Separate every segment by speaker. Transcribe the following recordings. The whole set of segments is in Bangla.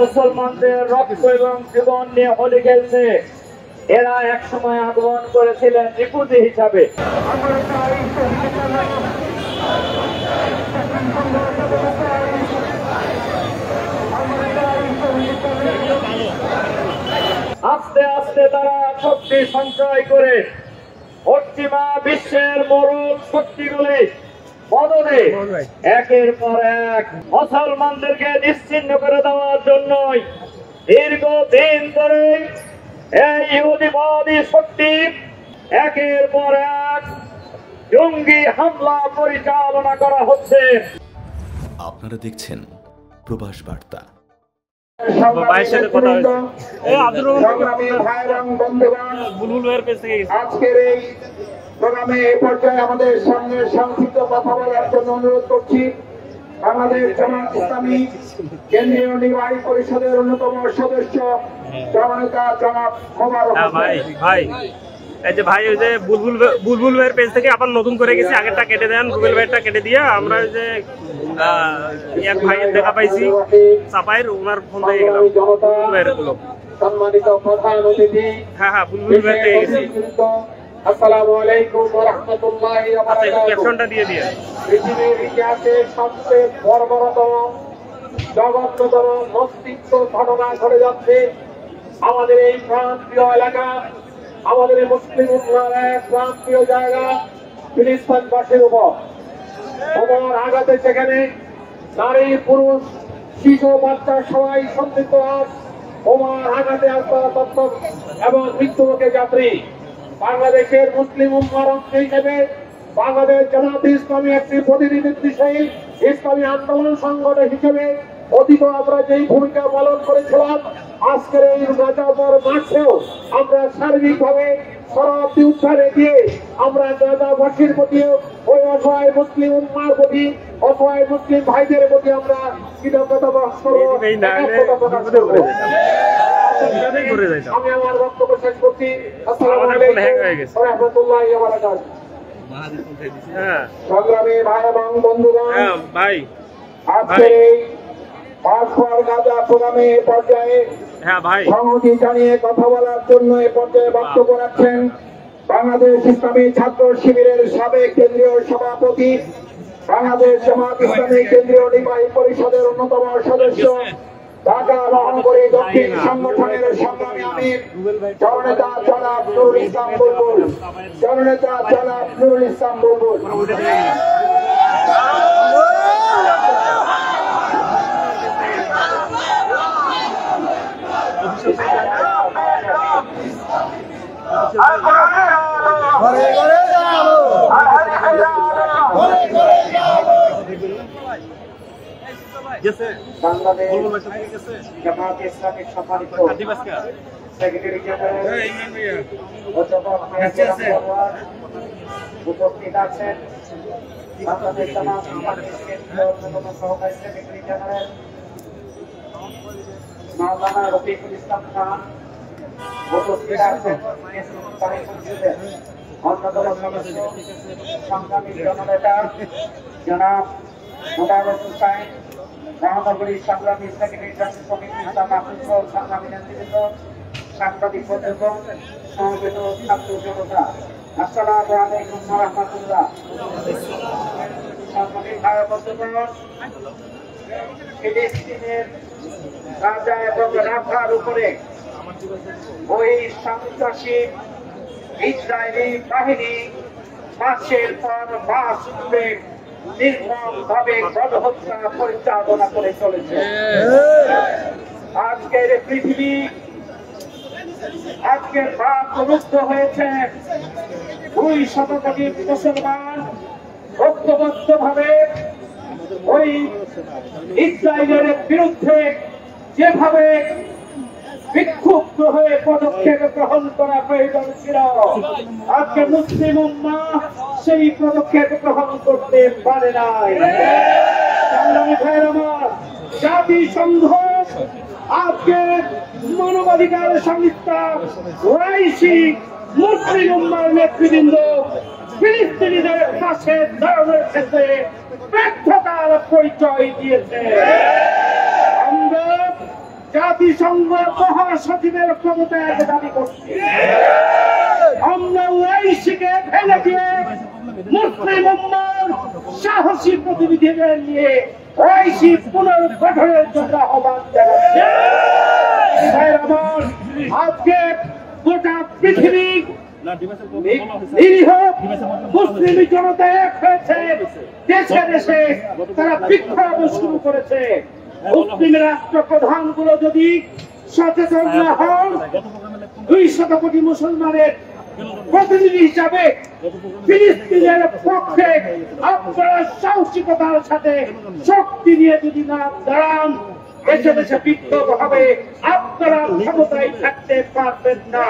Speaker 1: মুসলমানদের রক্ত এবং জীবন নিয়ে হোলি খেলছে। এরা এক সময় আগমন করেছিলেন রিপুজি হিসাবে। আস্তে আস্তে তারা শক্তি সঞ্চয় করে পশ্চিমা বিশ্বের মরুল শক্তিগুলি বদলে একের পর এক মুসলমানদেরকে নিশ্চিহ্ন করে দেওয়ার জন্যই দীর্ঘদিন ধরে এই ইহুদিবাদী শক্তি একের পর এক জঙ্গি হামলা পরিচালনা করা হচ্ছে।
Speaker 2: আপনারা দেখছেন প্রবাস বার্তা।
Speaker 3: আজকের এই প্রোগ্রামে এ পর্যায়ে আমাদের সঙ্গে সংক্ষিপ্ত কথা বলার জন্য অনুরোধ করছি বাংলাদেশ জামাত ইসলামী কেন্দ্রীয় নির্বাহী পরিষদের অন্যতম সদস্য জননেতা জনাব মোবারক
Speaker 4: এই যে ভাই ওই যে বুলবুল ভাইয়ের পেজ থেকে আবার নতুন করে গেছি, আগেরটা কেটে দেন, রুবেল ভাইয়েরটা কেটে দিয়ে আমরা ওই যে এক ভাইয়ের দেখা পাইছি চাপাইয়ের, ওনার ফোন থেকে গেলাম
Speaker 3: সম্মানিত প্রধান অতিথি।
Speaker 4: হ্যাঁ বুলবুল ভাই পেয়ে গেছি।
Speaker 3: আসসালামু আলাইকুম ওয়া রাহমাতুল্লাহি ওয়া বারাকাতুহু।
Speaker 4: ক্যাপশনটা দিয়ে দিয়ে
Speaker 3: পৃথিবীর ইতিহাসে সবচেয়ে বর্বরতম জঘন্যতম মস্তিষ্ক ঘটনা ঘটে যাচ্ছে আমাদের এই প্রান্তীয় এলাকা, আমাদের মুসলিম উম্মাহর প্রান্তীয় জায়গা ফিলিস্তিনবাসীর উপর। ওমর আঘাতে সেখানে নারী পুরুষ শিশু বাচ্চা সবাই সন্দিগ্ধ আজ ওমর আঘাতে আত্মহত্যা এবং মৃত্যুমুখে যাত্রী। বাংলাদেশের মুসলিম উম্মাহর অংশ হিসেবে বাংলাদেশ জামাত ইসলামী একটি প্রতিনিধিত্বশীল ইসলামী আন্দোলন সংগঠন হিসেবে অতীত আমরা যেই ভূমিকা পালন করেছিলাম, আজকের এই গাজার মাঠেও আমরা সার্বিকভাবে শরাবটি উদ্ধারে দিয়ে আমরা গাজাবাসীর প্রতি, ওই অসহায় মুসলিম উম্মাহর প্রতি, অসহায় মুসলিম ভাইদের প্রতি আমরা কৃতজ্ঞতা প্রকাশ করব। আমি আমার বক্তব্য শেষ করছি। আসসালামু আলাইকুম ওয়া রাহমাতুল্লাহি ওয়া বারাকাতুহু। সংগ্রামী ভাই এবং বন্ধুগণ, আজকের এই পাঁচবার গাজা প্রোগ্রামে পর্যায়ে সংহতি জানিয়ে কথা বলার জন্য এ পর্যায়ে বক্তব্য রাখছেন বাংলাদেশ ইসলামী ছাত্র শিবিরের সাবেক কেন্দ্রীয় সভাপতি, বাংলাদেশ জামাত ইসলামী কেন্দ্রীয় নির্বাহী পরিষদের অন্যতম সদস্য, ঢাকা মহানগরী দক্ষিণ সংগঠনের সংগ্রামী আমির জননেতা জনাব নুরুল ইসলাম বুলবুল। জননেতা জনাব নুরুল ইসলাম বুলবুল। বাংলাদেশ জামাত ইসলামীর সম্মানিত সেক্রেটারি জেনারেল উপস্থিত আছেন, বাংলাদেশ জামাত ইসলামীর অন্যতম সহকারী সেক্রেটারি জেনারেল মাওলানা রফিকুল ইসলাম খান, উপস্থিত আছেন অন্যতম সদস্য সংগ্রামী জননেতা জনাব মোবারক হোসেন, মহানগরী সংগ্রামী সেক্রেটারি জেনারেল কমিটি সংগ্রামী নেতৃবৃন্দ, সাংবাদিক বন্ধুগণ, সমবেত ছাত্র জনতা, আসসালামু আলাইকুম ওয়া রাহমাতুল্লাহ। সম্মানিত ভাই বন্ধুগণ, ফিলিস্তিনের গাজা এবং রাফার উপরে ওই সন্ত্রাসী ইসরায়েলি বাহিনী মাসের পর মাস ধরে নির্মমভাবে গণহত্যা পরিচালনা করে চলেছে। আজকের পৃথিবী, আজকের রাত মুক্ত হয়েছে। 200 কোটি মুসলমান ঐক্যবদ্ধভাবে ওই ইসরায়েলের বিরুদ্ধে যেভাবে বিক্ষুব্ধ হয়ে পদক্ষেপ গ্রহণ করা প্রয়োজন ছিল, আজকে মুসলিম উম্মাহ সেই পদক্ষেপ গ্রহণ করতে পারে নাই। জাতিসংঘ আজকে মানবাধিকার সংস্থা রাইসি মুসলিম উম্মাহর নেতৃবৃন্দ ফিলিস্তিনিদের পাশে দাঁড়ানোর ক্ষেত্রে ব্যর্থতার পরিচয় দিয়েছে। আমরা জাতিসংঘ মহাসচিবের পদত্যাগ দাবি করছি। আমরা ওআইসিকে ফেলে দিয়ে মুসলিম উম্মার সাহসী প্রতিনিধিদের নিয়ে ওআইসি পুনর্গঠনের জন্য আহ্বান জানাচ্ছি। আজকে গোটা পৃথিবী নিরীহ মুসলিম জনতা এক হয়েছে, দেশে দেশে তারা বিক্ষোভ শুরু করেছে। মুসলিম রাষ্ট্রপ্রধানগুলো যদি সচেতন না হন, 200 কোটি মুসলমানের প্রতিনিধি হিসাবে ফিলিস্তিনের পক্ষে আপনারা সাহসিকতার সাথে শক্তি নিয়ে যদি না দাঁড়ান, দেশে দেশে বিক্ষোভ হবে, আপনারা ক্ষমতায় থাকতে পারবেন না।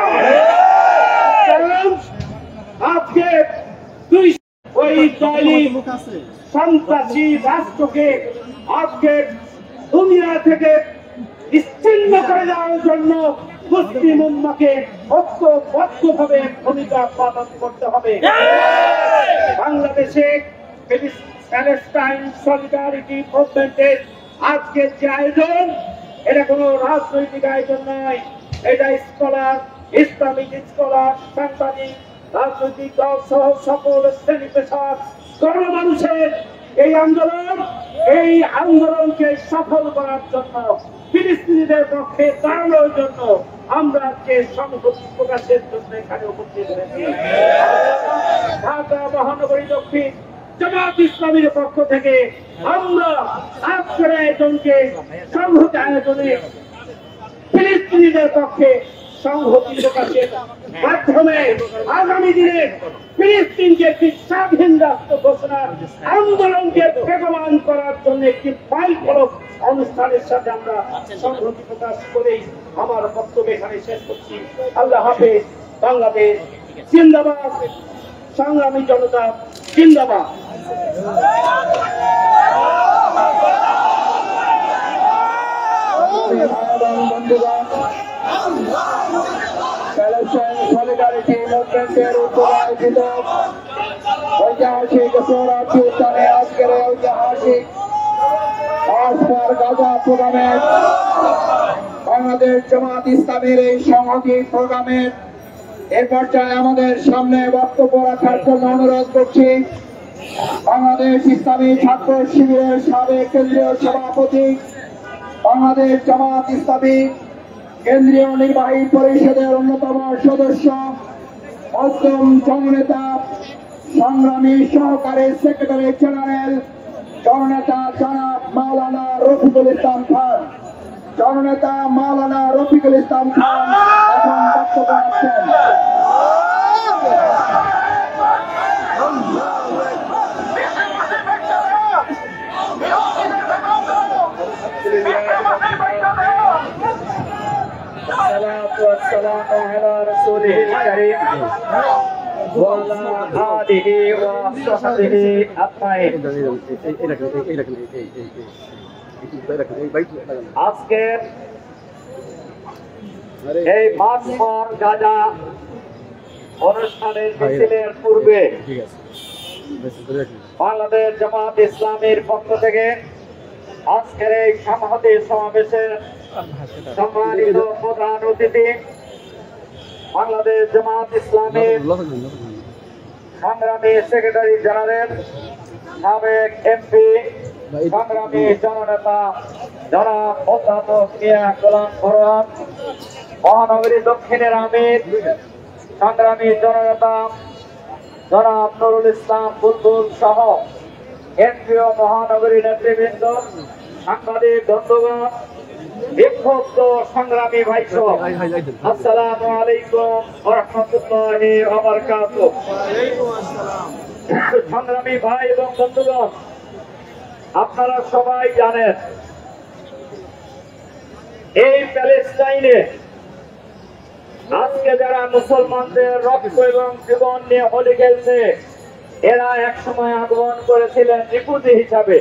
Speaker 3: কারণ আজকে ওই দলই সন্ত্রাসী রাষ্ট্রকে আজকে দুনিয়া থেকে বিচ্ছিন্ন করে দেওয়ার জন্য মুসলিম উম্মাকে ঐক্যবদ্ধভাবে ভূমিকা পালন করতে হবে। বাংলাদেশে প্যালেস্টাইন সলিডারিটি মুভমেন্টের আজকে যে আয়োজন, এটা কোনো রাজনৈতিক আয়োজন নয়। এটা স্কলার, ইসলামিক স্কলার, সাংবাদিক, রাজনৈতিক দল সহ সকল শ্রেণী পেশার গণমানুষের এই আন্দোলনকে সফল করার জন্য, ফিলিস্তিনিদের পক্ষে দাঁড়ানোর জন্য আমরা যে সংহতি প্রকাশের জন্য এখানে উপস্থিত হয়েছি। ঢাকা মহানগরী দক্ষিণ জামাত ইসলামীর পক্ষ থেকে আমরা আজকের আয়োজনকে সংহতি আয়োজনে ফিলিস্তিনিদের পক্ষে সংহতি প্রকাশের মাধ্যমে আগামী দিনে ফিলিস্তিনকে একটি স্বাধীন রাষ্ট্র ঘোষণার আন্দোলনকে বেগবান করার জন্য একটি ফলক অনুষ্ঠানের সাথে আমরা সংহতি প্রকাশ করেই আমার বক্তব্য এখানে শেষ করছি। আল্লাহ হাফেজ। বাংলাদেশ জিন্দাবাদ, সংগ্রামী জনতা জিন্দাবাদ। সলিডারিটি মুভমেন্টের উপর আয়োজিত ঐতিহাসিক সোহরাওয়ার্দী উদ্যানে আজকের ঐতিহাসিক গাজা প্রোগ্রামে বাংলাদেশ জামাত ইসলামীর এই সংহতি প্রোগ্রামের এ পর্যায়ে আমাদের সামনে বক্তব্য রাখার জন্য অনুরোধ করছি বাংলাদেশ ইসলামী ছাত্র শিবিরের সাবেক কেন্দ্রীয় সভাপতি, বাংলাদেশ জামাত ইসলামী কেন্দ্রীয় নির্বাহী পরিষদের অন্যতম সদস্য, অষ্টম জননেতা, সংগ্রামী সহকারী সেক্রেটারি জেনারেল জননেতা জনাব মাওলানা রফিকুল ইসলাম খান। জননেতা মাওলানা রফিকুল ইসলাম খান এখন বক্তব্য রাখছেন। والسلام على رسوله الكريم وعلى آله وصحبه أجمعين। আজকে এই মার্চ ফর গাজা অনুষ্ঠানের মিছিলের পূর্বে বাংলাদেশ জামাত ইসলামীর পক্ষ থেকে আজকের এই সংহতি সমাবেশের সম্মানিত প্রধান অতিথি, বাংলাদেশ জামাত ইসলামীর সংগ্রামী সেক্রেটারি জেনারেল, সাবেক এমপি, সংগ্রামী জননেতা জনাব অধ্যাপক মিয়া গোলাম ফরহাদ, মহানগরী দক্ষিণের আমির, সংগ্রামী জননেতা জনাব নুরুল ইসলাম বুলবুল সহ কেন্দ্রীয় মহানগরী নেতৃবৃন্দ, সাংবাদিক বন্ধুগণ, বিক্ষুব্ধ সংগ্রামী ভাইসো, আসসালামু আলাইকুম ওয়া রাহমাতুল্লাহি ওয়া বারাকাতুহু। সংগ্রামী ভাই এবং বন্ধুগণ, আপনারা সবাই জানেন এই প্যালেস্টাইনে আজকে যারা মুসলমানদের রক্ত এবং জীবন নিয়ে হোলি খেলছে, এরা এক সময় আগমন করেছিলেন রিফিউজি হিসাবে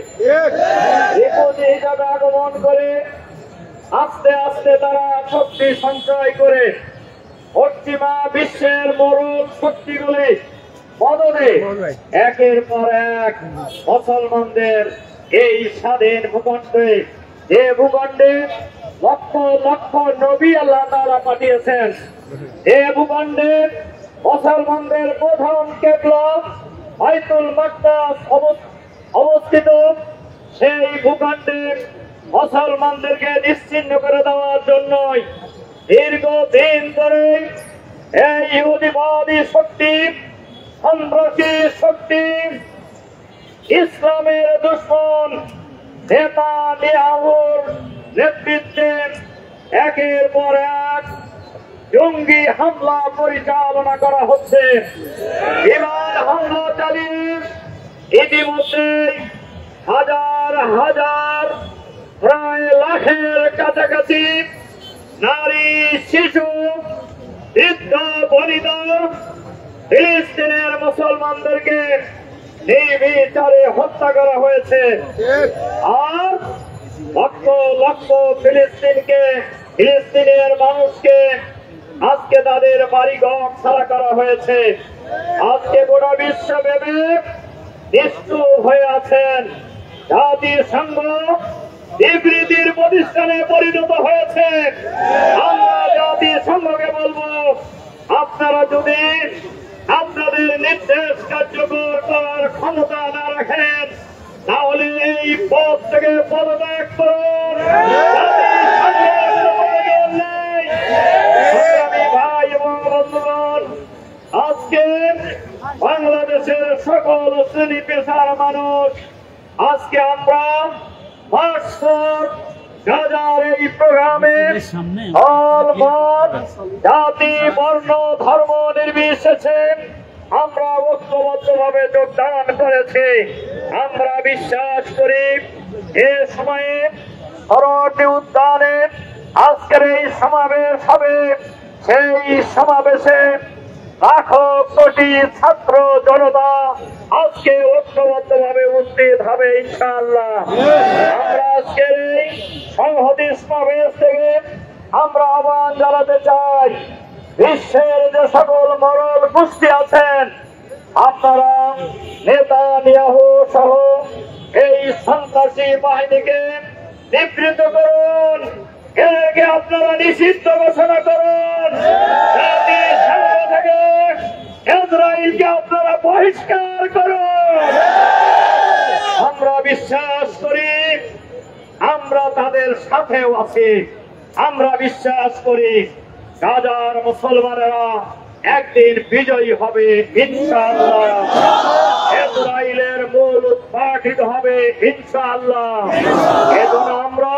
Speaker 3: আগমন করে আস্তে আস্তে তারা শক্তি সঞ্চয় করে পশ্চিমা বিশ্বের মরুল শক্তিগুলি বদলে একের পর এক মুসলমানদের এই স্বাধীন ভূখণ্ডে, যে ভূখণ্ডে
Speaker 1: লক্ষ লক্ষ নবী আল্লাহ তাআলা পাঠিয়েছেন। এ ভূখণ্ডে মুসলমানদের প্রধান কেবলা বাইতুল মাকদাস অবস্থিত। সেই ভূখণ্ডে মুসলমানদেরকে নিশ্চিহ্ন করে দেওয়ার জন্যই দীর্ঘদিন ধরে এই ইহুদিবাদী শক্তি, সন্ত্রাসী শক্তি, ইসলামের দুশমন নেতানিয়াহুর নেতৃত্বে একের পর এক জঙ্গি হামলা পরিচালনা করা হচ্ছে। বিমান হামলা চালিয়ে ইতিমধ্যে হাজার হাজার প্রায় লাখের কাছাকাছি নারী, শিশু, বৃদ্ধ, বনিতা ফিলিস্তিনের মুসলমানদেরকে নির্বিচারে হত্যা করা হয়েছে। আর লক্ষ লক্ষ ফিলিস্তিনের মানুষকে আজকে তাদের বাড়িঘর ছাড়া করা হয়েছে। আজকে গোটা বিশ্বব্যাপী নিশ্চুপ হয়ে আছেন। জাতিসংঘ বিবৃতির প্রতিষ্ঠানে পরিণত হয়েছে। আমরা জাতিসংঘকে বলবো, আপনারা যদি আপনাদের নির্দেশ কার্যকর করার ক্ষমতা না রাখেন, তাহলে এই পদ থেকে পদত্যাগ করুন। ভাই এবং বন্ধুগণ, আজকে বাংলাদেশের সকল শ্রেণী পেশার মানুষ, আজকে আমরা গাজার এই প্রোগ্রামে জাতি, বর্ণ, ধর্ম নির্বিশেষে আমরা ঐক্যবদ্ধভাবে যোগদান করেছি। আমরা বিশ্বাস করি এ সময়ে সরোবরী উদ্যানে আজকের এই সমাবেশ হবে। সেই সমাবেশে লাখো কোটি ছাত্র জনতা আজকে ঐক্যবদ্ধভাবে উপস্থিত হবে ইনশাআল্লাহ। আমরা আজকের এই সংহতি সমাবেশ থেকে আমরা আহ্বান জানাতে চাই, বিশ্বের যে সকল মরল গোষ্ঠী আছেন, আপনারা নেতানিয়াহু সহ এই সন্ত্রাসী বাহিনীকে নিবৃত্ত করুন, এদেরকে আপনারা নিষিদ্ধ ঘোষণা করুন। জাতিসংঘ থেকে ইসরায়েলকে আপনারা বহিষ্কার করুন। আমরা বিশ্বাস করি আমরা তাদের সাথেও আছি। আমরা বিশ্বাস করি গাজার মুসলমানেরা একদিন বিজয়ী হবে ইনশাআল্লাহ। ইসরায়েলের মূল উৎপাটিত হবে ইনশাআল্লাহ। এজন্য আমরা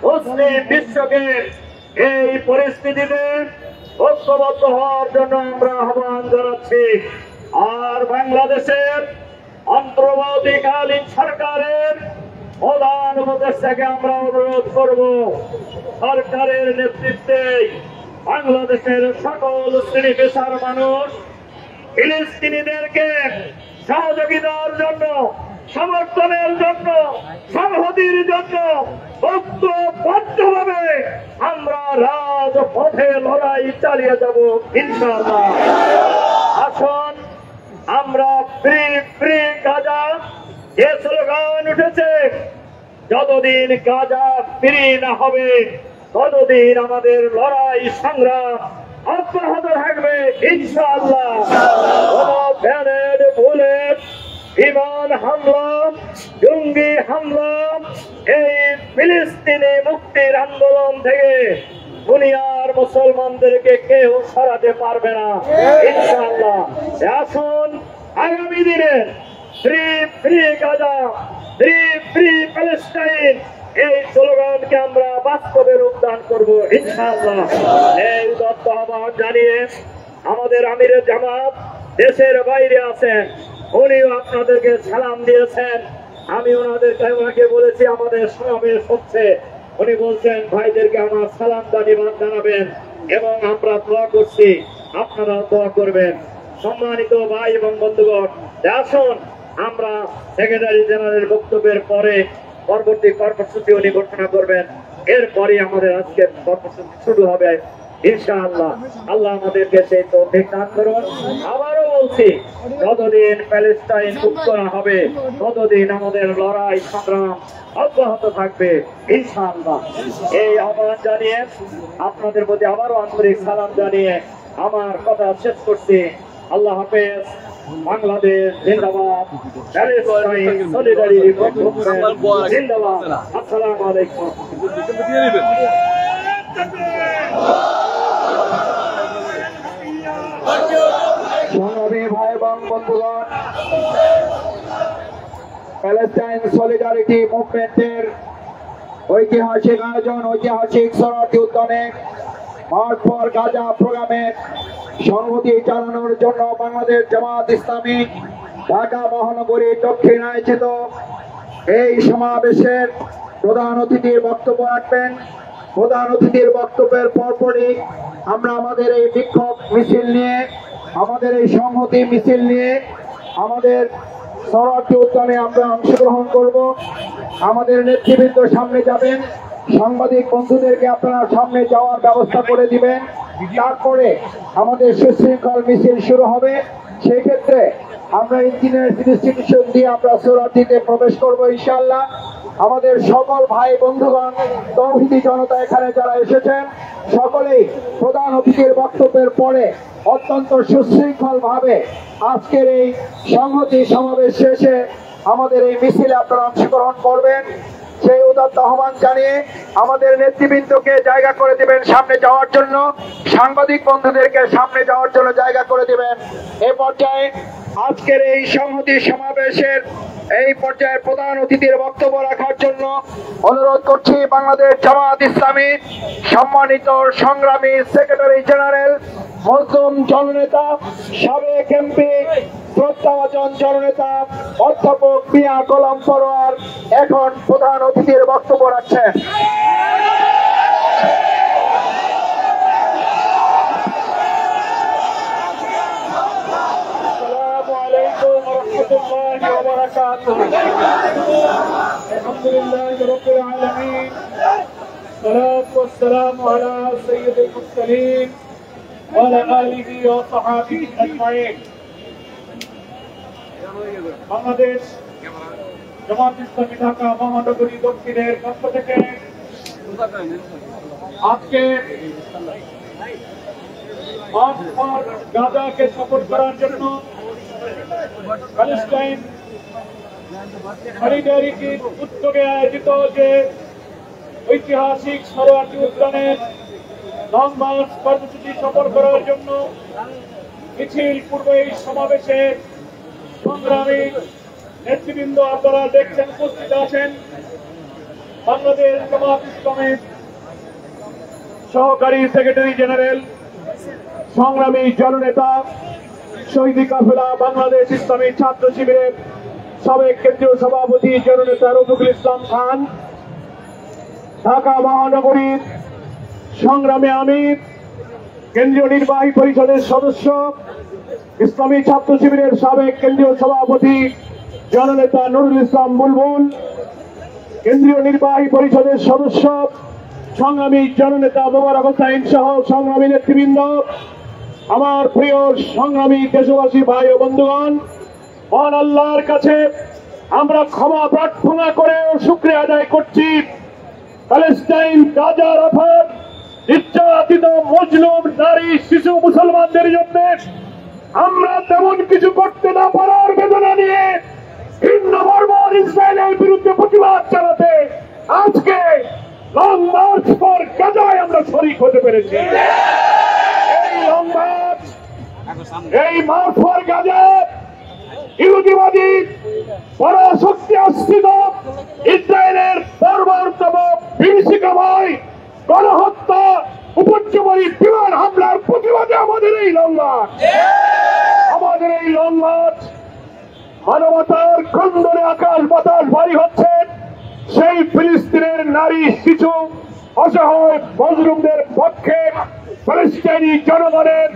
Speaker 1: মুসলিম বিশ্বকে এই পরিস্থিতিতে ঐক্যবদ্ধ হওয়ার জন্য আমরা আহ্বান জানাচ্ছি। আর বাংলাদেশের অন্তর্বর্তীকালীন সরকারের প্রধান উপদেষ্টাকে আমরা অনুরোধ করব, সরকারের নেতৃত্বে বাংলাদেশের সকল শ্রেণী পেশার মানুষ ফিলিস্তিনিদেরকে সহযোগিতার জন্য, সমর্থনের জন্য, সংহতির জন্য ঐক্যবদ্ধভাবে আমরা রাজপথে লড়াই চালিয়ে যাব ইনশাআল্লাহ। আসুন আমরা ফ্রি ফ্রি গাজা যে স্লোগান উঠেছে, যতদিন গাজা ফ্রি না হবে ততদিন আমাদের লড়াই সংগ্রাম অব্যাহত থাকবে ইনশাআল্লাহ। গ্রেনেড, বুলেট, বিমান হামলা, জঙ্গি হামলা এই ফিলিস্তিনি মুক্তির আন্দোলন থেকে দুনিয়ার মুসলমানদেরকে কেউ সরাতে পারবে না ইনশাআল্লাহ। আসুন আগামী দিনে free free Gaza, free free Palestine এই স্লোগানকে আমরা বাস্তবে রূপদান করবো ইনশাআল্লাহ। এই উদাত্ত আহ্বান জানিয়ে আমাদের আমিরে জামাত দেশের বাইরে আছেন, উনিও আপনাদেরকে সালাম দিয়েছেন। আমি ওনাকে বলেছি আমাদের সমাবেশ হচ্ছে, উনি বলছেন ভাইদেরকে আমার সালাম জানাবেন এবং আমরা দোয়া করছি, আপনারা দোয়া করবেন। সম্মানিত ভাই এবং বন্ধুগণ, আসুন আমরা সেক্রেটারি জেনারেল বক্তব্যের পরে পরবর্তী কর্মসূচি উনি ঘোষণা করবেন। এরপরে আমাদের আজকের কর্মসূচি শুরু হবে ইনশাআল্লাহ। আল্লাহ আমাদেরকে সেই তৌফিক দান করুন। আবারও বলছি, যতদিন প্যালেস্টাইন মুক্ত না হবে ততদিন আমাদের লড়াই সংগ্রাম অব্যাহত থাকবে ইনশাআল্লাহ। এই আহ্বান জানিয়ে আপনাদের প্রতি আবারও আন্তরিক সালাম জানিয়ে আমার কথা শেষ করছি। আল্লাহ হাফেজ। বাংলাদেশ জিন্দাবাদ, প্যালেস্টাইন সলিডারিটি মুভমেন্ট জিন্দাবাদ। আসসালামু আলাইকুম।
Speaker 3: সংগ্রামী ভাই এবং বন্ধুগণ, প্যালেস্টাইন সলিডারিটি মুভমেন্টের ঐতিহাসিক আয়োজন, ঐতিহাসিক শরণার্থী উদ্যানে মার্চ ফর গাজা প্রোগ্রামের সংহতি চালানোর জন্য বাংলাদেশ জামাত ইসলামী ঢাকা মহানগরী দক্ষিণ আয়োজিত এই সমাবেশের প্রধান অতিথির বক্তব্য রাখবেন। প্রধান অতিথির বক্তব্যের পরপরই আমরা আমাদের এই বিক্ষোভ মিছিল নিয়ে, আমাদের এই সংহতি মিছিল নিয়ে আমাদের শরণার্থী উদ্যানে আমরা অংশগ্রহণ করব। আমাদের নেতৃবৃন্দ সামনে যাবেন, সাংবাদিক বন্ধুদেরকে আপনারা সামনে যাওয়ার ব্যবস্থা করে দিবেন। তারপরে আমাদের সুশৃঙ্খল মিছিল শুরু হবে। সেই ক্ষেত্রে আমরা ইঞ্জিনিয়ার ইনস্টিটিউশন দিয়ে আমরা শরণার্থীতে প্রবেশ করব ইনশাআল্লাহ। আমাদের সকল ভাই বন্ধুগণ, তৌহিদি জনতা এখানে যারা এসেছেন সকলেই প্রধান অতিথির বক্তব্যের পরে অত্যন্ত সুশৃঙ্খল ভাবে আজকের এই সংহতি সমাবেশ শেষে আমাদের এই মিছিলে আপনারা অংশগ্রহণ করবেন সেই উদাত্ত আহ্বান জানিয়ে আমাদের নেতৃবৃন্দকে জায়গা করে দিবেন সামনে যাওয়ার জন্য, সাংবাদিক বন্ধুদেরকে সামনে যাওয়ার জন্য জায়গা করে দিবেন। এই পর্যায়ে আজকের এই সংহতি সমাবেশের এই পর্যায়ে প্রধান অতিথির বক্তব্য রাখার জন্য অনুরোধ করছি বাংলাদেশ জামাত ইসলামী সম্মানিত সংগ্রামী সেক্রেটারি জেনারেল, মজলুম জননেতা, সাবেক এমপি, শ্রদ্ধাভাজন জননেতা অধ্যাপক মিয়া গোলাম পরোয়ার এখন প্রধান অতিথির বক্তব্য রাখছেন।
Speaker 5: আলহামদুলিল্লাহ রাব্বিল আলামিন, সালাতু ওয়াসসালামু আলা সাইয়্যিদিল মুরসালিন ওয়া আলা আলিহি ওয়া সাহবিহি আজমাইন। বাংলাদেশ জামাত ইসলামী ঢাকা মহানগরী দক্ষিণের পক্ষ থেকে আজকে মার্চ ফর গাজাকে সাপোর্ট করার জন্য প্যালেস্টাইন সলিডারিটির উদ্যোগে আয়োজিত যে ঐতিহাসিক শরণার্থী উদ্যানের লং মার্চ কর্মসূচি সফল করার জন্য মিছিল পূর্ব এই সমাবেশে সংগ্রামী নেতৃবৃন্দ আপনারা দেখছেন, উপস্থিত আছেন। বাংলাদেশ জামাত ইসলামের সহকারী সেক্রেটারি জেনারেল, সংগ্রামী জননেতা, শহীদ কাফেলা বাংলাদেশ ইসলামী ছাত্র শিবিরের সাবেক কেন্দ্রীয় সভাপতি জননেতা রফিকুল ইসলাম খান, ঢাকা মহানগরীর সংগ্রামী আমির, কেন্দ্রীয় নির্বাহী পরিষদের সদস্য, ইসলামী ছাত্র শিবিরের সাবেক কেন্দ্রীয় সভাপতি জননেতা নুরুল ইসলাম বুলবুল, কেন্দ্রীয় নির্বাহী পরিষদের সদস্য সংগ্রামী জননেতা মোবারক হোসাইন সহ সংগ্রামী নেতৃবৃন্দ, আমার প্রিয় সংগ্রামী দেশবাসী ভাই ও বন্ধুগণ, মহান আল্লাহর কাছে আমরা ক্ষমা প্রার্থনা করে ও শুকরিয়া আদায় করছি প্যালেস্টাইন গাজা রাফার নির্যাতিত মজলুম নারী শিশু মুসলমানদের জন্য আমরা তেমন কিছু করতে না পারার বেদনা নিয়ে ভিন্ন বর্বর ইসরায়েলের বিরুদ্ধে প্রতিবাদ চালাতে আজকে লং মার্চ ফর গাজায় আমরা শরীক হতে পেরেছি। এই লং মার্চ, এই মার্চ ফর গাজা ইহুদিবাদী পরাশক্তি আশ্রিত ইসরায়েলের বর্বরতম বিভীষিকাময় গণহত্যা, উপর্যুপরি বিমান হামলার প্রতিবাদে আমাদের এই লং মার্চ, আমাদের এই লং মার্চ মানবতার খণ্ডনে আকাশ বাতাস ভারী হচ্ছে সেই ফিলিস্তিনের নারী শিশু অসহায় মজলুমদের পক্ষে, প্যালেস্টাইনি জনগণের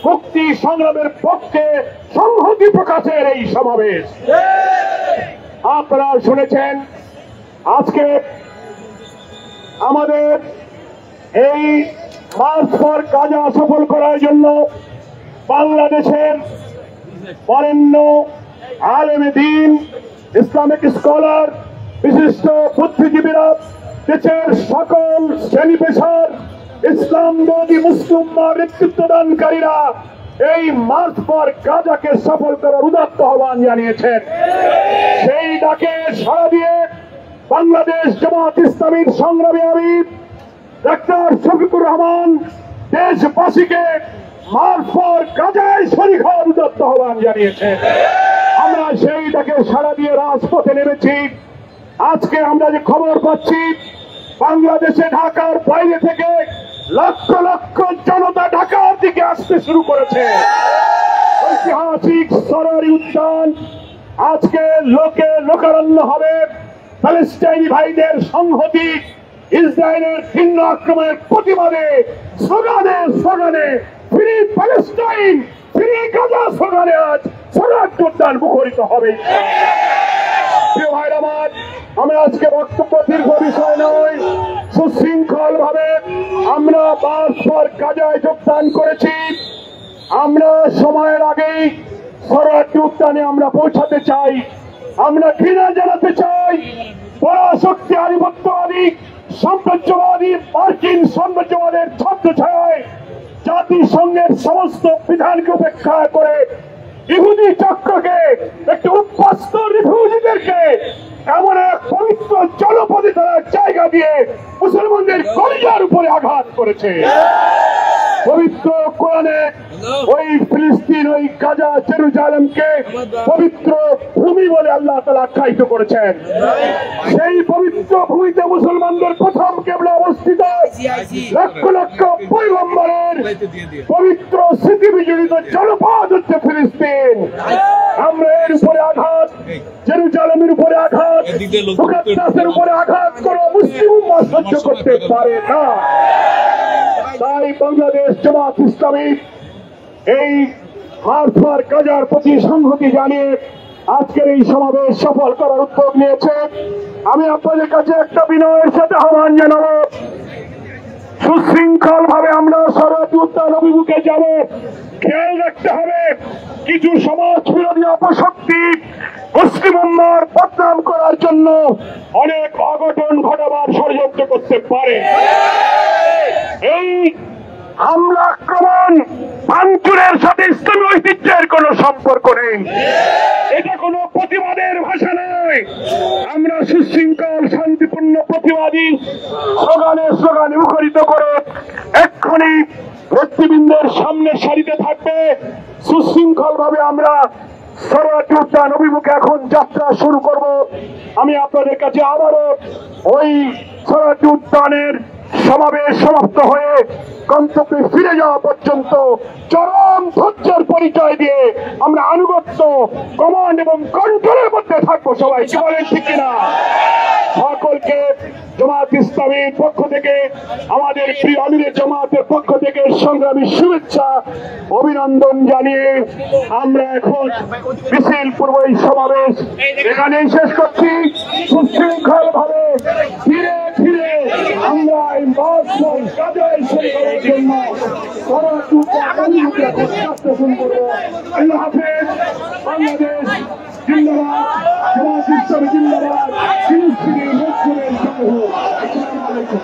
Speaker 5: মুক্তি সংগ্রামের পক্ষে সংহতি প্রকাশের এই সমাবেশ। আপনারা শুনেছেন আজকে আমাদের এই মার্চ ফর গাজা সফল করার জন্য বাংলাদেশের
Speaker 3: বরেণ্য আলেমে দ্বীন, ইসলামিক স্কলার, বিশিষ্ট বুদ্ধিজীবীরা, দেশের সকল শ্রেণী পেশার ইসলামবাদী মুসলিম নেতৃত্বদানকারীরা এই মার্চ ফর গাজাকে সফল করার উদাত্ত আহ্বান জানিয়েছেন। সেই ডাকে সাড়া দিয়ে বাংলাদেশ জামাত ইসলামীর সংগ্রামী আমির ডাক্তার শফিকুর রহমান দেশবাসীকে মার্চ ফর গাজায় শরীক হওয়ার উদাত্ত আহ্বান জানিয়েছেন। আমরা সেই ডাকে সাড়া দিয়ে রাজপথে নেমেছি। আজকে আমরা যে খবর পাচ্ছি, বাংলাদেশে ঢাকার বাইরে থেকে লক্ষ লক্ষ জনতা ঢাকার দিকে আসতে শুরু করেছে। ঐতিহাসিক সরারি উদ্যান আজকে লোকে লোকারণ্য হবে। প্যালেস্টাইনি ভাইদের সংহতি, ইসরায়েলের ভিন্ন আক্রমণের প্রতিবাদে স্লোগানে স্লোগানে ফ্রি প্যালেস্টাইন, ফ্রি গাজা স্লোগানে আজ সরারি উদ্যান মুখরিত হবে। প্রিয় ভাইরা আমার, আমি আজকে বক্তব্য দীর্ঘ বিষয় নয়, সুশৃঙ্খল ভাবে আমরা মার্চ ফর গাজায় যোগদান করেছি। আমরা সময়ের আগেই সরাটি উদ্যানে আমরা পৌঁছাতে চাই। আমরা ঘৃণা জানাতে চাই পরাশক্তি আধিপত্যবাদী সাম্রাজ্যবাদী মার্কিন সাম্রাজ্যবাদের ছত্রছায়ায় জাতিসংঘের সমস্ত বিধানকে উপেক্ষা করে ইহুদি চক্রকে, একটি উপাস্ত রিফিউজিদেরকে এমন এক পবিত্র জলপথে তারা জায়গা দিয়ে মুসলমানদের কলিজার উপরে আঘাত করেছে। পবিত্র কোরআনে ওই ফিলিস্তিন, ওই গাজা, জেরুজালেমকে পবিত্র ভূমি বলে আল্লাহ তাআলা আখ্যায়িত করেছেন। সেই পবিত্র ভূমিতে মুসলমানদের প্রথম কেবলা অবস্থিত লক্ষ লক্ষ পয়গম্বরের পবিত্র স্মৃতি বিজড়িত জনপদ হচ্ছে ফিলিস্তিন। আমরা এর উপরে আঘাত, জেরুজালেমের উপরে আঘাত, মুকাদ্দাসের উপরে আঘাত করে মুসলিম উম্মাহ সহ্য করতে পারে না। তাই বাংলাদেশ জামাত ইসলামী এই মার্চ ফর গাজার প্রতি সংহতি জানিয়ে আজকের এই সমাবেশ সফল করার উদ্যোগ নিয়েছে। আমি আপনাদের কাছে একটা বিনয়ের সাথে আহ্বান জানাবো, সুশৃঙ্খল ভাবে আমরা সরাটি উদ্যান অভিমুখে যাব। খেয়াল রাখতে হবে, কিছু সমাজ বিরোধী অপশক্তি মুসলিম উম্মার বদনাম করার জন্য অনেক অঘটন ঘটাবার ষড়যন্ত্র করতে পারে। এই হামলা, আক্রমণ, ভাঙচুরের সাথে ইসলামী ঐতিহ্যের কোন সম্পর্ক নেই। এটা কোনো প্রতিবাদের ভাষা নয়। আমরা সুশৃঙ্খল শান্তিপূর্ণ প্রতিবাদী স্লোগানে স্লোগানে মুখরিত করে এক্ষুনি নেতৃবৃন্দের সামনের সারিতে থাকবে। সুশৃঙ্খল ভাবে আমরা সরাটি উদ্যান অভিমুখে এখন যাত্রা শুরু করব। আমি আপনাদের কাছে আবারও ওই সরাটি উদ্যানের সমাবেশ সমাপ্ত হয়ে গন্তব্যে ফিরে যাওয়া পর্যন্ত চরম ধৈর্যের পরিচয় দিয়ে আমরা আনুগত্য, কমান্ড এবং কন্ট্রোলের মধ্যে থাকবো। সবাই কি বলেন, ঠিক কিনা? সকলকে জামাত ইসলামীর পক্ষ থেকে, আমাদের প্রিয় আমিরের জামাতের পক্ষ থেকে সংগ্রামী শুভেচ্ছা, অভিনন্দন জানিয়ে আমরা এখন মিছিল পূর্ব এই সমাবেশ এখানেই শেষ করছি। সুশৃঙ্খল ভাবে ধীরে ধীরে আমরা এই মার্চ ফর গাজায় শরীক হওয়ার জন্য সরাটি উদ্যান যাত্রা শুরু করবো। আল্লাহ হাফেজ। বাংলাদেশ জিন্দাবাদ, জামাত ইসলামী জিন্দাবাদ, ফিলিস্তিনি মুসলিমের জয় হোক। আসসালামু আলাইকুম।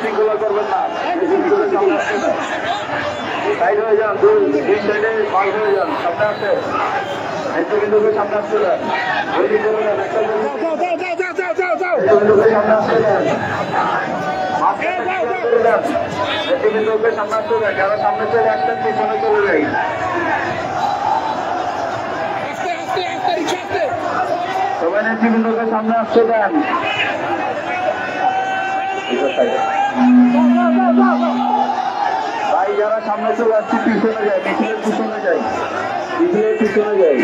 Speaker 1: বিশৃঙ্খলা করবেন না। সাইড হয়ে যান, দুই সাইডে পার হয়ে যান, সামনে আসে নেতৃবৃন্দকে সামনে আসতে দেন, তৈরি করে দেন, একটা নেতৃবৃন্দকে সামনে আসতে দেন, নেতৃবৃন্দকে সামনে আসতে দেন, যারা সামনে চলে আসছেন পিছনে চলে যাই। সবাই নেতৃবৃন্দকে সামনে আসতে দেন। ভাই যারা সামনে চলে আসছে পিছনে যায়, মিছিলের পিছনে যায়, মিছিলের পিছনে যায়।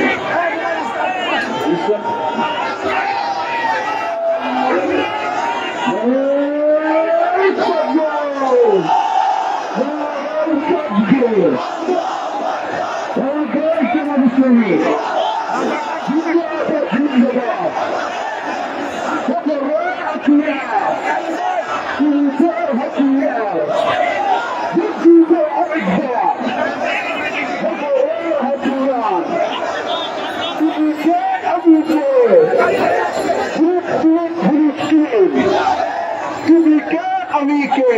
Speaker 1: আমি কে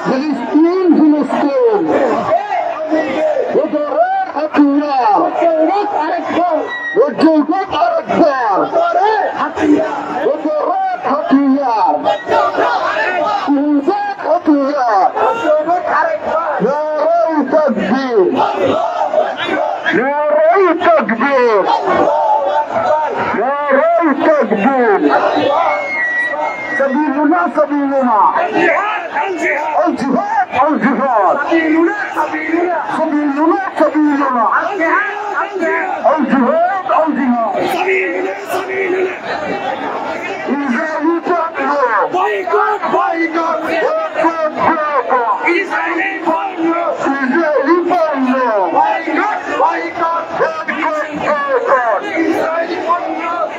Speaker 1: ফিলিস্তিন ফিলিস্তিন ওদের হাতিয়ার আরেকবার ওদের হাতিয়ার ওদের হাতিয়ার নারাই তাকবীর নারাই তাকবীর নারাই তাকবীর سبيلنا سبيلنا الجهاد الجهاد سبيلنا سبيلنا سبيلنا سبيلنا الجهاد الجهاد سبيلنا سبيلنا إسرائيل تقبل بايكوت بايكوت بايكوت إسرائيل بايكوت إسرائيل بايكوت بايكوت بايكوت بايكوت إسرائيل بايكوت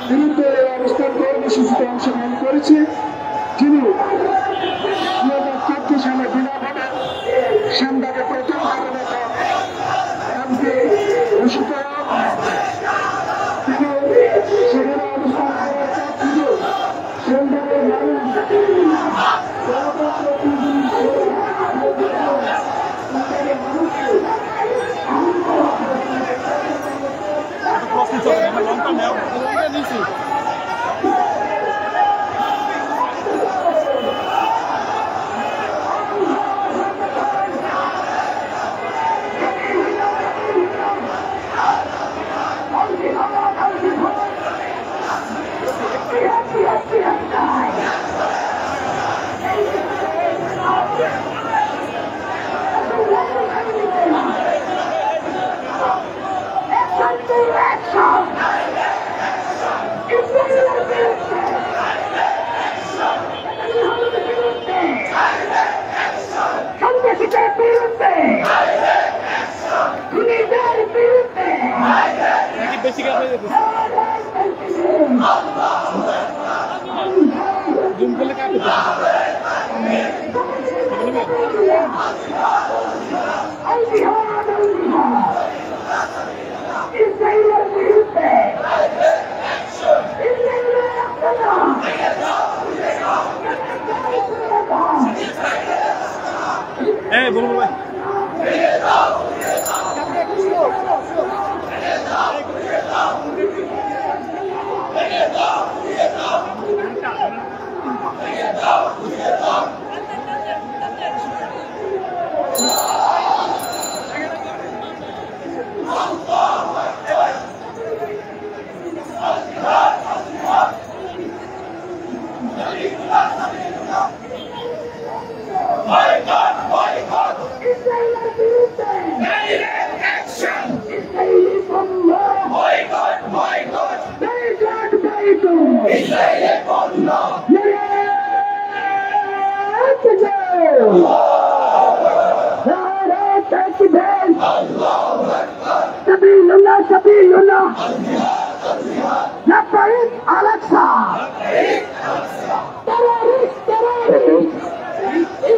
Speaker 3: বিরুদ্ধে অবস্থান কর্মসূচিতে অংশগ্রহণ করেছে, যিনি 2014 সালে বিনা ভোটে সেন্দাকে প্রথম এমপি ঘোষিত তিনি সেখানে অবস্থান করার পর তিনি সেন্দারের মানুষ
Speaker 6: Israel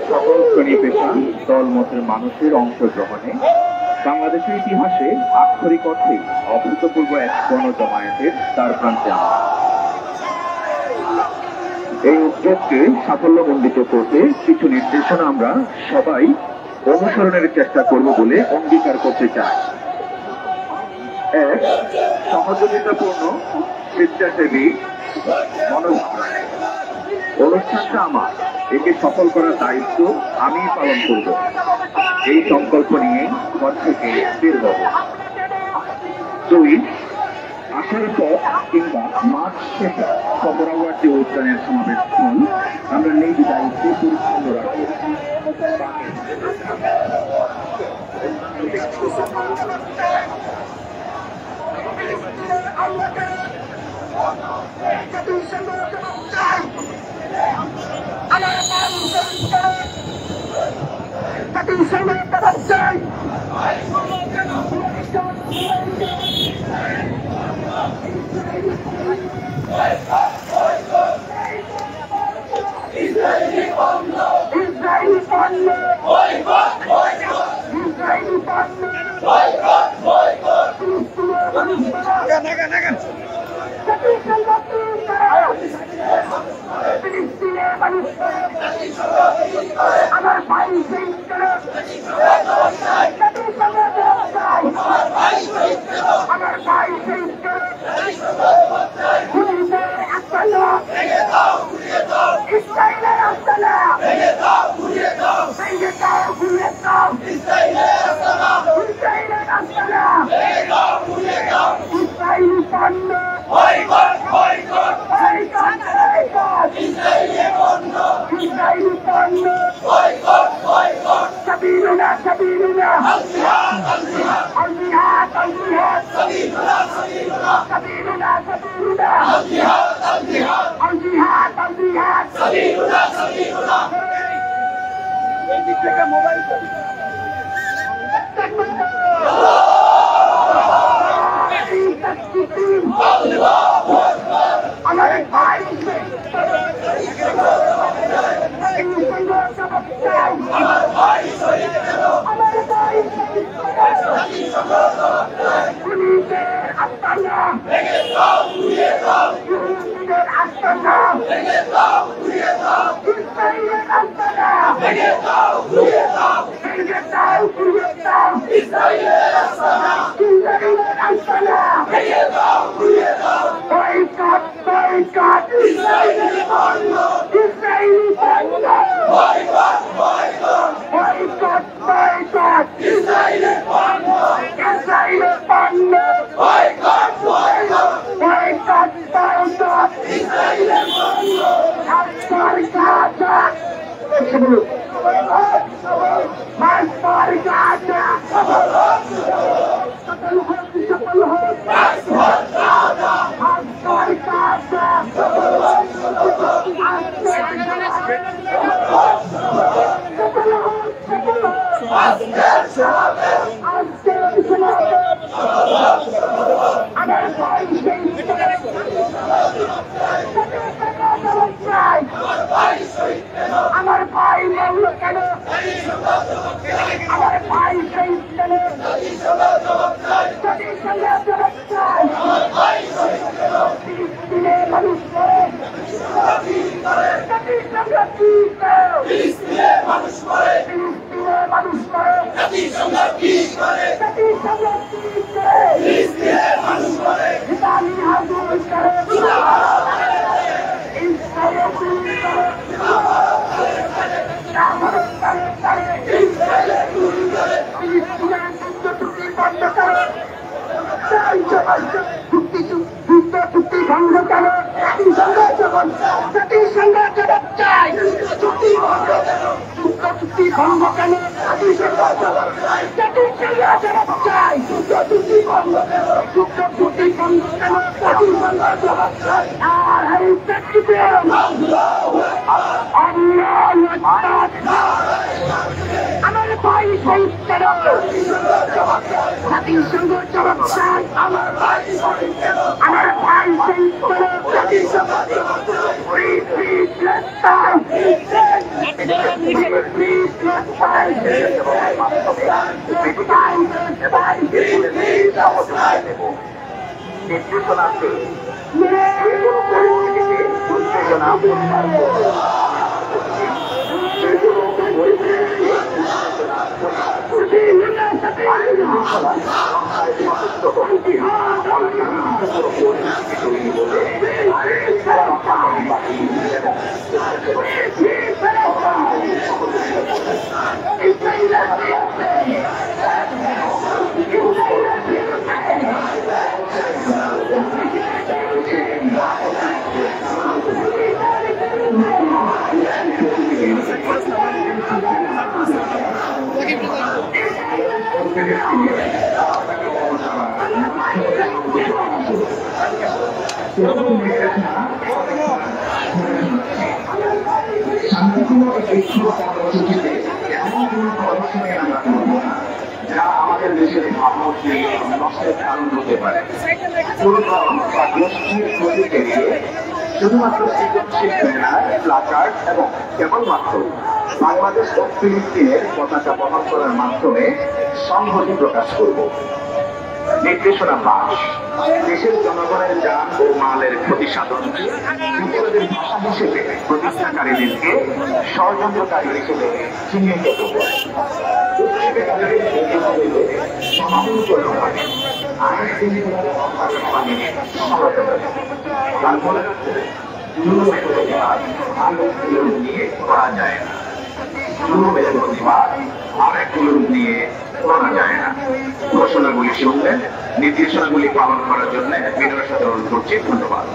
Speaker 6: সকল শ্রেণী পেশা দলমতের মানুষের অংশগ্রহণে বাংলাদেশের ইতিহাসে আক্ষরিক অর্থে অভূতপূর্ব এক গণজমায়েতের দ্বার প্রান্তে এই উদ্যোগকে সাফল্যমণ্ডিত করতে কিছু নির্দেশনা আমরা সবাই অনুসরণের চেষ্টা করব বলে অঙ্গীকার করতে চাই। এক, সহযোগিতাপূর্ণ স্বেচ্ছাসেবী মনোভাব। অনুষ্ঠানটা আমার, একে সফল করার দায়িত্ব আমি পালন করব, এই সংকল্প নিয়ে ঘর থেকে বের হব। দুই, আসার পথ কিংবা মাঠ থেকে সবরাওয়ার্দী উদ্যানের সমাবেশ স্থল আমরা নিজ দায়িত্বে পরিচ্ছন্ন রাখব।
Speaker 7: মানুষ
Speaker 3: চুক্তি ভঙ্গ কেন জাতিসংঘ জবাব চাই চুক্তি ভঙ্গ কেন চুক্তি ভঙ্গ কেন জাতিসংঘ জবাব চাই চুক্তি ভঙ্গ কেন চুক্তি ভঙ্গ কেন জাতিসংঘ জবাব চাই আর এই ব্যক্তিতে আমার ভাই শহীদ কেন জাতিসংঘ জবাব চাই আমার ভাই শহীদ কেন জাতিসংঘ জবাব
Speaker 6: নির্দেশনাতে যেকোনো পরিস্থিতিতে উত্তেজনা শান্তিপূর্ণ এই কর্মসূচিতে এমন কোন কর্মসূচি আমরা করব না যা আমাদের দেশের ভাবমূর্তি নষ্টের কারণ হতে পারে। কোনো দল বা গোষ্ঠীর প্রতীক এড়িয়ে শুধুমাত্র সৃজনশীল ব্যানার, প্লাকার্ড এবং কেবলমাত্র বাংলাদেশ ও ফিলিস্তিনের পতাকা বহন করার মাধ্যমে সংহতি প্রকাশ করব। নির্দেশনা 5, দেশের জনগণের যান ও মালের ক্ষতি সাধন, বিপ্লবের ভাষা হিসেবে প্রতিষ্ঠাকারীদেরকে ষড়যন্ত্রকারী হিসেবে চিহ্নিত করব। নিয়ে করা যায় না, জুলুমের প্রতিবাদ আরেকগুলোর নিয়ে করা যায় না। ঘোষণাগুলি শুনলেন, নির্দেশনাগুলি পালন করার জন্য বিনয় সাথে অনুরোধ করছি। ধন্যবাদ।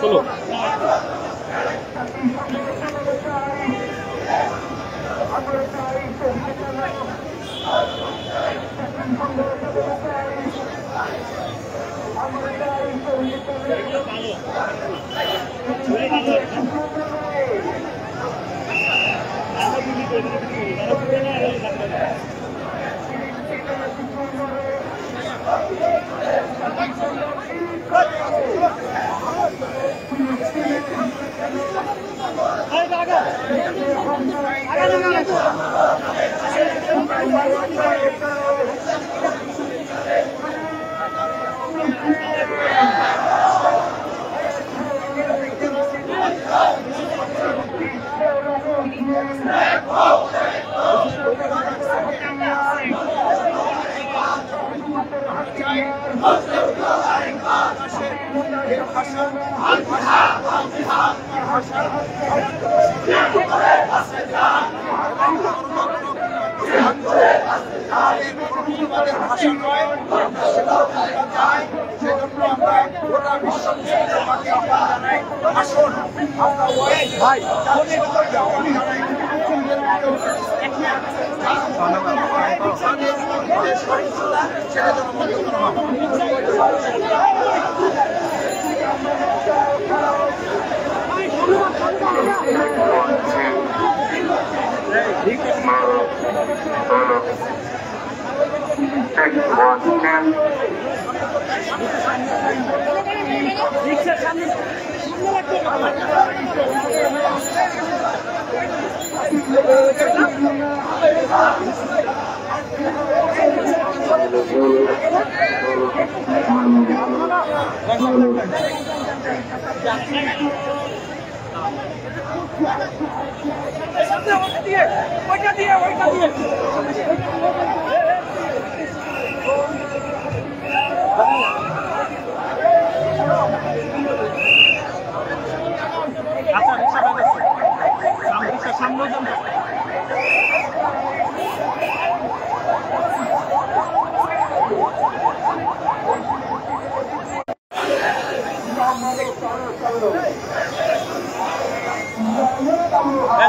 Speaker 4: চলো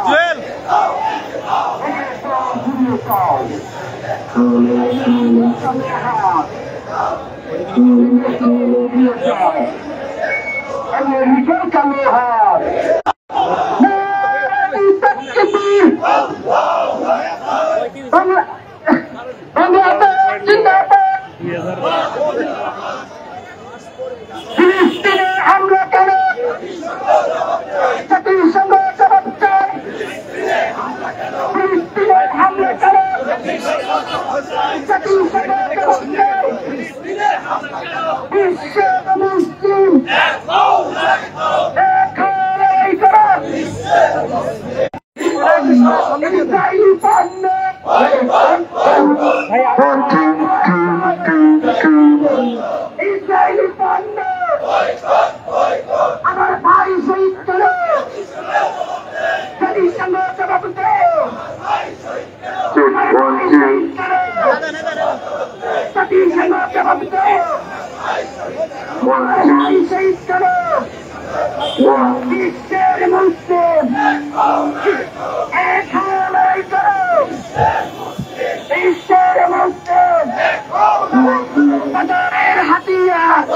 Speaker 4: জুয়েল
Speaker 3: আমার ভাই শহীদ করো জাতিসংঘ জবাব দাও জাতিসংঘ জবাব দাও আমার ভাই শহীদ করো বিশ্বের মুসলিম এক লড়াই করো বিশ্বের মুসলিম বদরের হাতিয়ার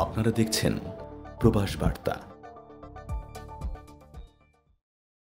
Speaker 2: আপনারা দেখছেন প্রবাস বার্তা।